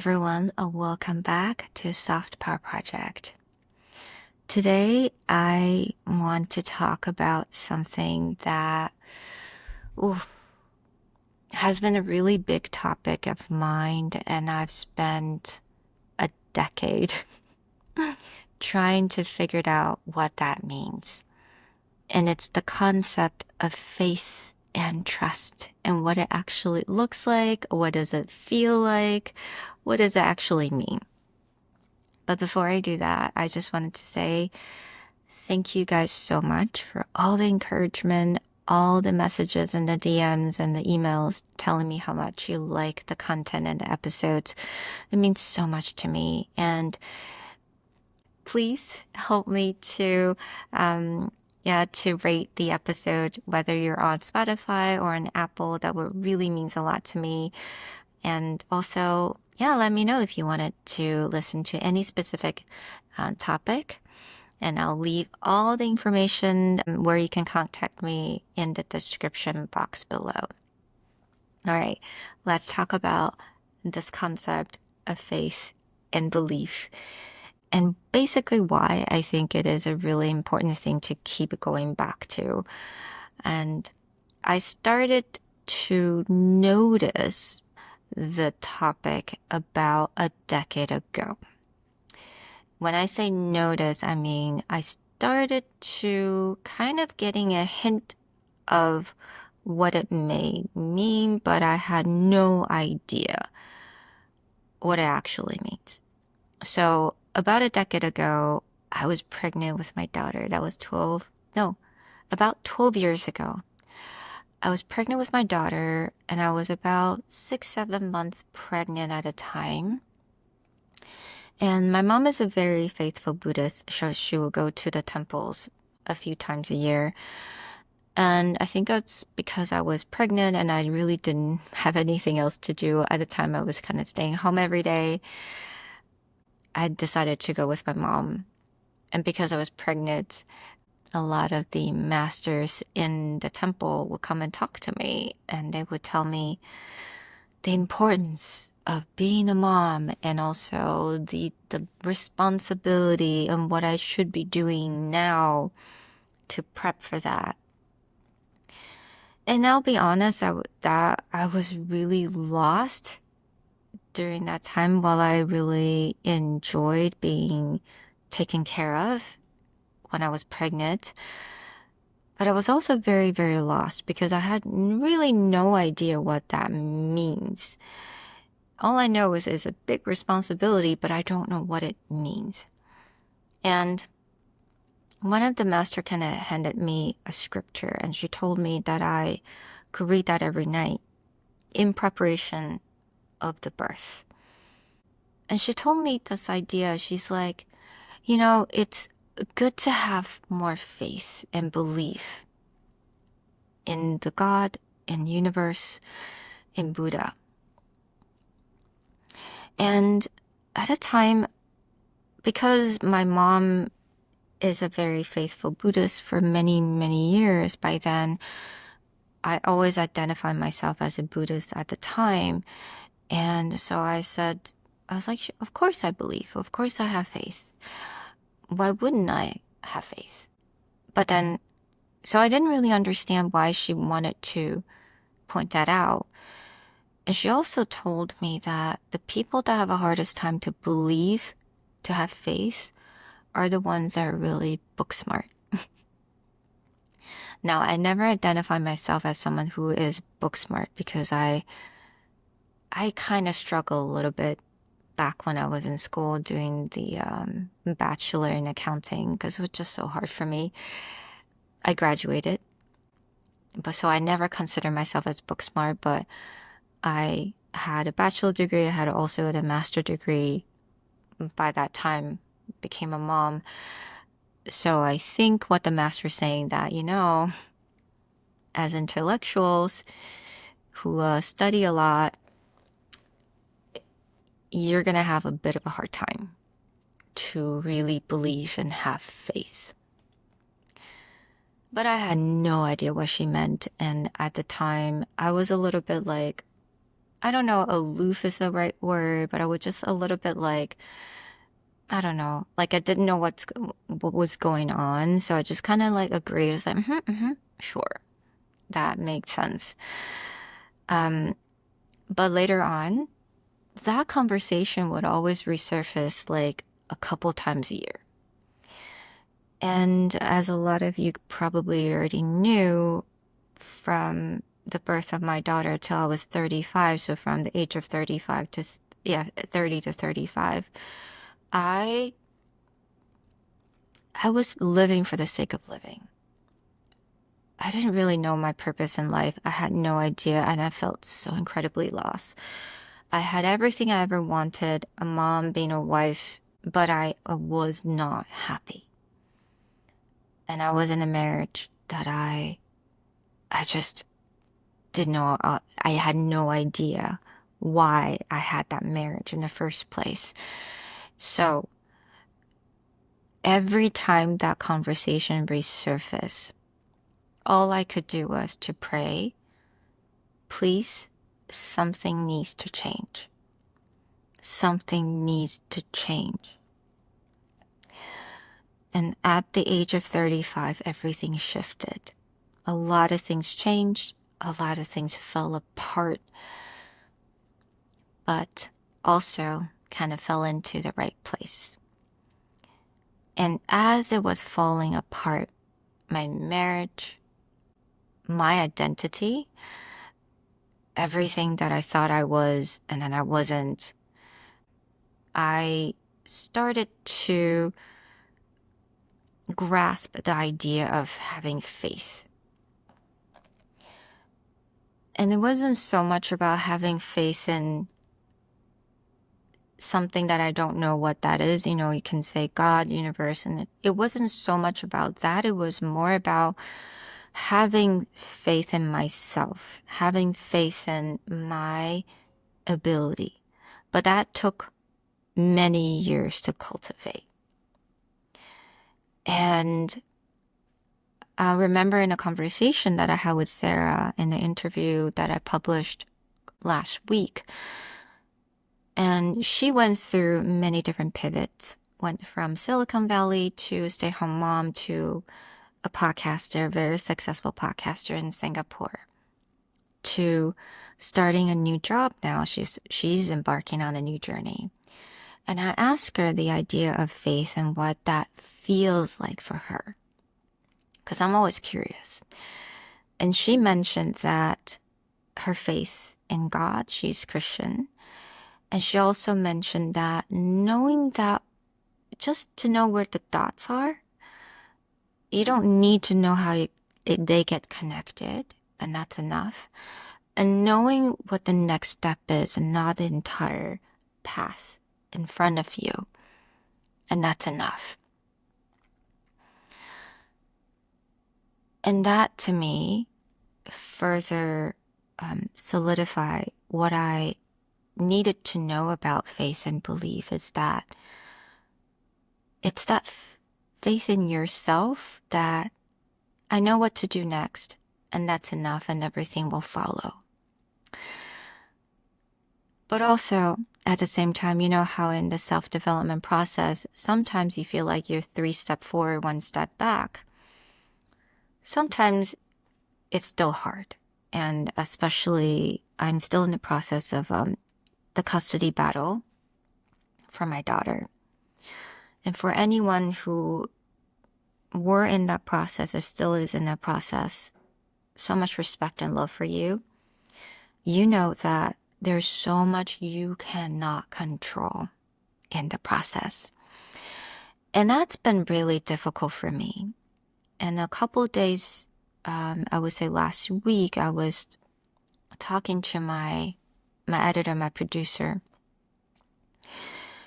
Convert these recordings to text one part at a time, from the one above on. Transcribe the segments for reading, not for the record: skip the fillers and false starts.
everyone, welcome back to Soft Power Project. Today I want to talk about something that has been a really big topic of mine, and I've spent a decade trying to figure out what that means. And it's the concept of faith and trust and what it actually looks like. What does it feel like? What does it actually mean? But before I do that, I just wanted to say thank you guys so much for all the encouragement, all the messages and the DMs and the emails telling me how much you like the content and the episodes. It means so much to me. And please help me to rate the episode, whether you're on Spotify or on Apple. That would really means a lot to me. And also, let me know if you wanted to listen to any specific topic. And I'll leave all the information where you can contact me in the description box below. All right, let's talk about this concept of faith and belief, and basically why I think it is a really important thing to keep going back to. And I started to notice the topic about a decade ago. When I say notice, I mean I started to kind of getting a hint of what it may mean, but I had no idea what it actually means. So about a decade ago, I was pregnant with my daughter. That was about 12 years ago. I was pregnant with my daughter, and I was about 6-7 months pregnant at a time. And my mom is a very faithful Buddhist, so she will go to the temples a few times a year. And I think that's because I was pregnant and I really didn't have anything else to do. At the time, I was kind of staying home every day. I decided to go with my mom. And because I was pregnant, a lot of the masters in the temple would come and talk to me, and they would tell me the importance of being a mom and also the responsibility and what I should be doing now to prep for that. And I'll be honest, I was really lost during that time. While I really enjoyed being taken care of when I was pregnant, but I was also very, very lost because I had really no idea what that means. All I know is it's a big responsibility, but I don't know what it means. And one of the master kind of handed me a scripture, and she told me that I could read that every night in preparation of the birth. And she told me this idea. She's like, it's good to have more faith and belief in the God, in universe, in Buddha. And at a time, because my mom is a very faithful Buddhist for many, many years, by then, I always identified myself as a Buddhist at the time. And so I was like, of course I believe. Of course I have faith. Why wouldn't I have faith? But then, so I didn't really understand why she wanted to point that out. And she also told me that the people that have the hardest time to believe, to have faith, are the ones that are really book smart. Now, I never identify myself as someone who is book smart because I kind of struggle a little bit back when I was in school doing the bachelor in accounting because it was just so hard for me. I graduated, but so I never consider myself as book smart, but I had a bachelor degree. I had also a master degree. By that time, became a mom. So I think what the master is saying that, as intellectuals who study a lot, you're going to have a bit of a hard time to really believe and have faith. But I had no idea what she meant. And at the time, I was a little bit like, I don't know, aloof is the right word, but I was just a little bit like, I don't know, like I didn't know what was going on. So I just kind of like agreed. It's like, sure, that makes sense. Um, but later on, that conversation would always resurface like a couple times a year. And as a lot of you probably already knew, from the birth of my daughter till I was 35, so from the age of 35 to, yeah, 30 to 35, I I was living for the sake of living. I didn't really know my purpose in life. I had no idea, and I felt so incredibly lost. I had everything I ever wanted, a mom, being a wife, but I was not happy. And I was in a marriage that I just didn't know, I had no idea why I had that marriage in the first place. So every time that conversation resurfaced, all I could do was to pray, please, something needs to change. Something needs to change. And at the age of 35, everything shifted. A lot of things changed. A lot of things fell apart. But also kind of fell into the right place. And as it was falling apart, my marriage, my identity, everything that I thought I was and then I wasn't, I started to grasp the idea of having faith. And it wasn't so much about having faith in something that I don't know what that is. You know, you can say God, universe, and it wasn't so much about that. It was more about having faith in myself, having faith in my ability. But that took many years to cultivate. And I remember in a conversation that I had with Sarah in the interview that I published last week, and she went through many different pivots, went from Silicon Valley to stay-at-home mom to a podcaster, a very successful podcaster in Singapore, to starting a new job now. She's embarking on a new journey. And I asked her the idea of faith and what that feels like for her, because I'm always curious. And she mentioned that her faith in God, she's Christian. And she also mentioned that knowing that, just to know where the dots are, you don't need to know how they get connected, and that's enough. And knowing what the next step is and not the entire path in front of you, and that's enough. And that to me further solidify what I needed to know about faith and belief, is that it's that faith in yourself that I know what to do next, and that's enough, and everything will follow. But also, at the same time, you know how in the self-development process, sometimes you feel like you're 3 steps forward, 1 step back. Sometimes it's still hard. And especially, I'm still in the process of the custody battle for my daughter. And for anyone who were in that process or still is in that process, so much respect and love for you. You know that there's so much you cannot control in the process. And that's been really difficult for me. And a couple of days, I would say last week, I was talking to my editor, my producer.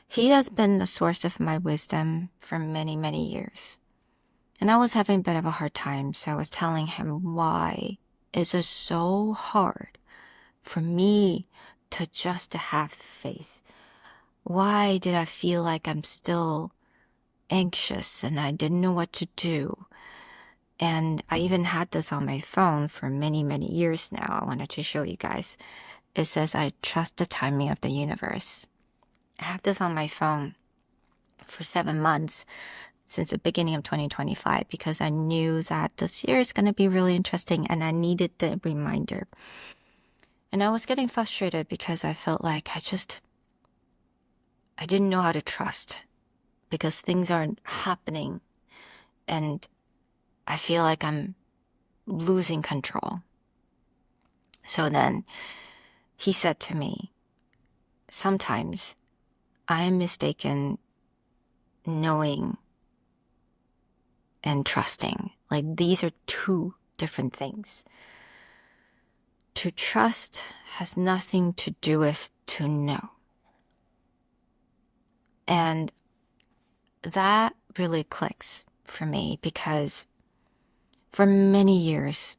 He has been the source of my wisdom for many, many years. And I was having a bit of a hard time, so I was telling him, why is it so hard for me to just have faith? Why did I feel like I'm still anxious and I didn't know what to do? And I even had this on my phone for many, many years now. I wanted to show you guys. it says, I trust the timing of the universe. I have this on my phone for 7 months since the beginning of 2025 because I knew that this year is going to be really interesting and I needed the reminder. And I was getting frustrated because I felt like I didn't know how to trust because things aren't happening and I feel like I'm losing control. So then he said to me, sometimes I am mistaken knowing and trusting. Like these are two different things. To trust has nothing to do with to know. And that really clicks for me because for many years,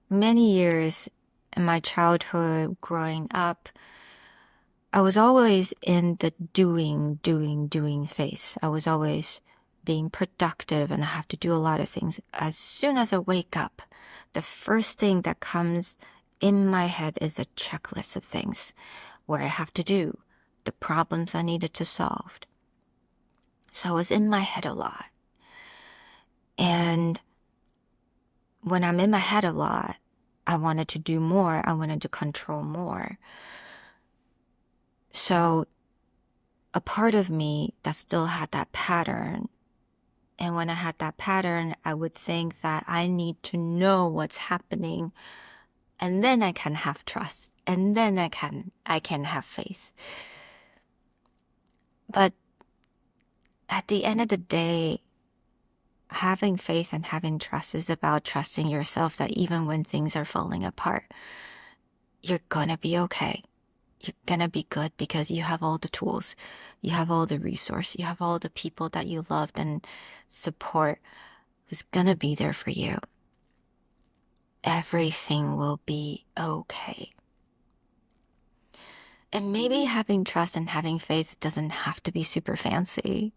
many years in my childhood growing up, I was always in the doing phase. I was always being productive and I have to do a lot of things. As soon as I wake up, the first thing that comes in my head is a checklist of things where I have to do, the problems I needed to solve. So I was in my head a lot. And when I'm in my head a lot, I wanted to do more. I wanted to control more. So a part of me that still had that pattern. And when I had that pattern, I would think that I need to know what's happening and then I can have trust and then I can have faith. But at the end of the day, having faith and having trust is about trusting yourself that even when things are falling apart, you're gonna be okay. You're gonna be good because you have all the tools, you have all the resources, you have all the people that you loved and support who's gonna be there for you. Everything will be okay. And maybe having trust and having faith doesn't have to be super fancy.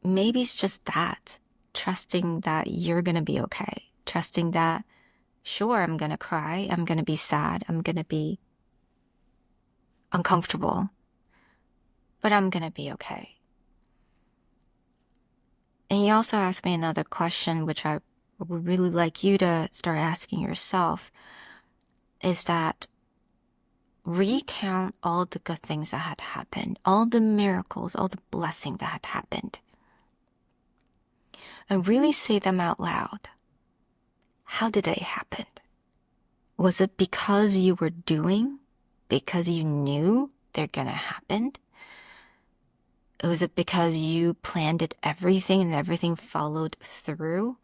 Maybe it's just that, trusting that you're gonna be okay. Trusting that, sure, I'm gonna cry, I'm gonna be sad, I'm gonna be uncomfortable, but I'm gonna be okay. And you also asked me another question, which I would really like you to start asking yourself, is that recount all the good things that had happened, all the miracles, all the blessings that had happened. And really say them out loud. How did they happen? Was it because you were doing? Because you knew they're gonna happen? Was it because you planned it everything and everything followed through?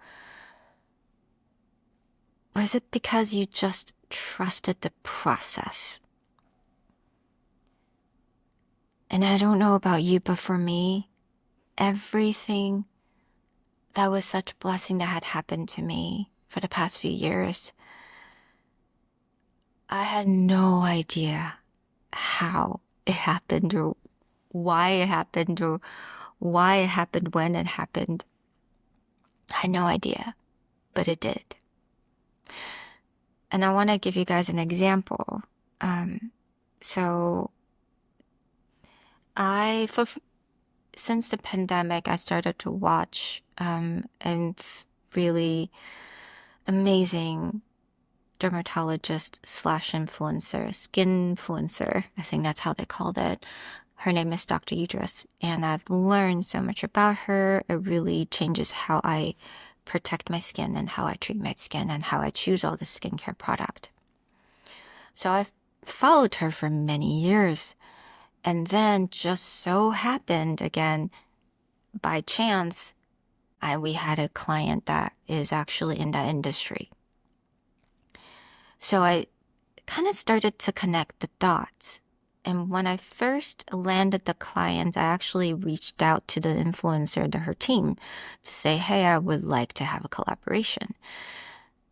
Or is it because you just trusted the process? And I don't know about you, but for me, everything that was such a blessing that had happened to me for the past few years, I had no idea how it happened or why it happened or why it happened when it happened. I had no idea, but it did. And I want to give you guys an example. So since the pandemic, I started to watch really amazing dermatologist / influencer, skin influencer. I think that's how they called it. Her name is Dr. Idris, and I've learned so much about her. It really changes how I protect my skin and how I treat my skin and how I choose all the skincare product. So I've followed her for many years. And then just so happened again, by chance, we had a client that is actually in that industry. So I kind of started to connect the dots. And when I first landed the client, I actually reached out to the influencer, her team, to say, hey, I would like to have a collaboration.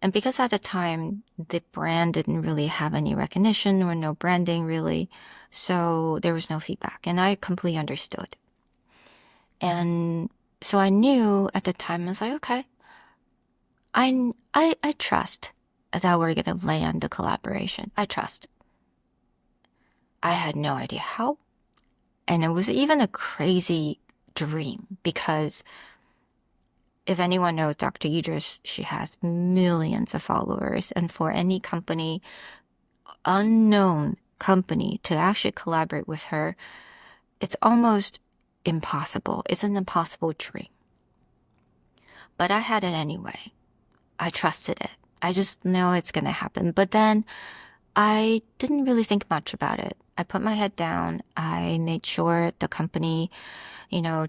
And because at the time, the brand didn't really have any recognition or no branding really, so there was no feedback. And I completely understood. And so I knew at the time, I was like, okay, I trust. that we're going to land the collaboration. I trust. I had no idea how. And it was even a crazy dream because if anyone knows Dr. Idris, she has millions of followers. And for any company, unknown company, to actually collaborate with her, it's almost impossible. It's an impossible dream. But I had it anyway. I trusted it. I just know it's going to happen. But then I didn't really think much about it. I put my head down. I made sure the company,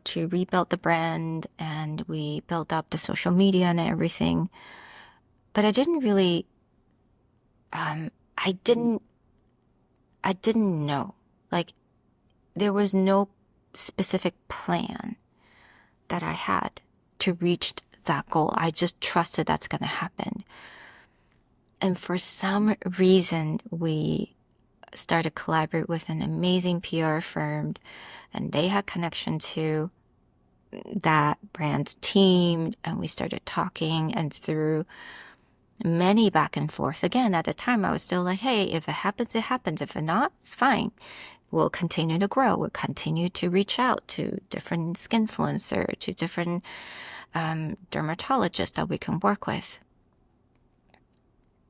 to rebuild the brand, and we built up the social media and everything. But I didn't really, I didn't know. Like, there was no specific plan that I had to reach that goal. I just trusted that's going to happen. And for some reason, we started collaborate with an amazing PR firm, and they had connection to that brand's team, and we started talking, and through many back and forth. Again, at the time, I was still like, hey, if it happens, it happens. If it not, it's fine. We'll continue to grow. We'll continue to reach out to different skin influencers, to different dermatologists that we can work with.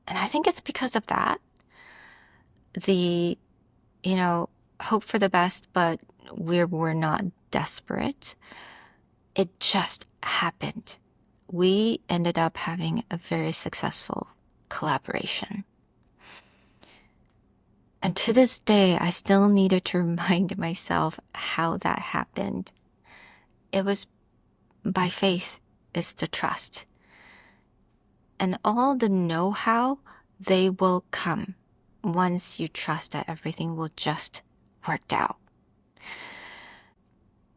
And I think it's because of that. The, hope for the best, but we're not desperate. It just happened. We ended up having a very successful collaboration. And to this day, I still needed to remind myself how that happened. It was by faith. It's the trust. And all the know-how, they will come once you trust that everything will just work out.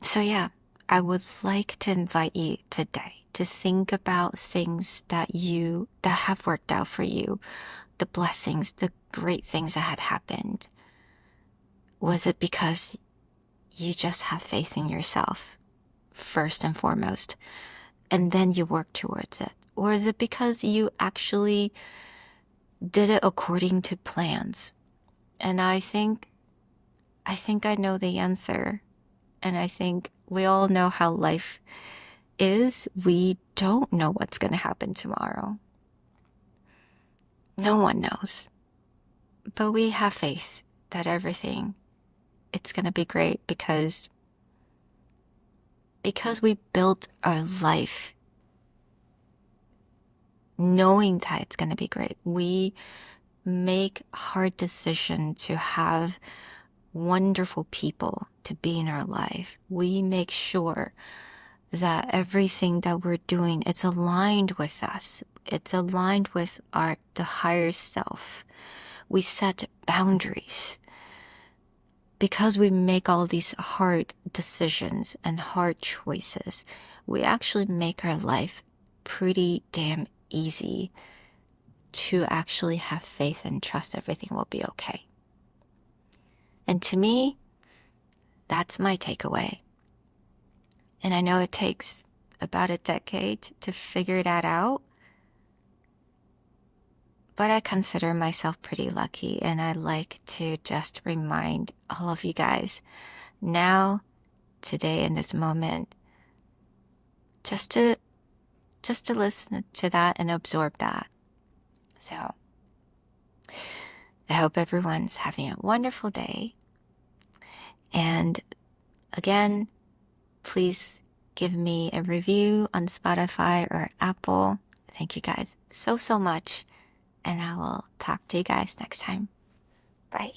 So yeah, I would like to invite you today to think about things that have worked out for you, the blessings, the great things that had happened. Was it because you just have faith in yourself, first and foremost, and then you work towards it? Or is it because you actually did it according to plans? And I think I know the answer. And I think we all know how life is. We don't know what's going to happen tomorrow. No one knows. But we have faith that it's going to be great because we built our life knowing that it's going to be great. We make hard decisions to have wonderful people to be in our life. We make sure that everything that we're doing, it's aligned with us. It's aligned with the higher self. We set boundaries. Because we make all these hard decisions and hard choices, we actually make our life pretty damn easy to actually have faith and trust everything will be okay. And to me, that's my takeaway. And I know it takes about a decade to figure that out, but I consider myself pretty lucky, and I like to just remind all of you guys now, today, in this moment, just to listen to that and absorb that. So I hope everyone's having a wonderful day. And again, please give me a review on Spotify or Apple. Thank you guys so much. And I will talk to you guys next time. Bye.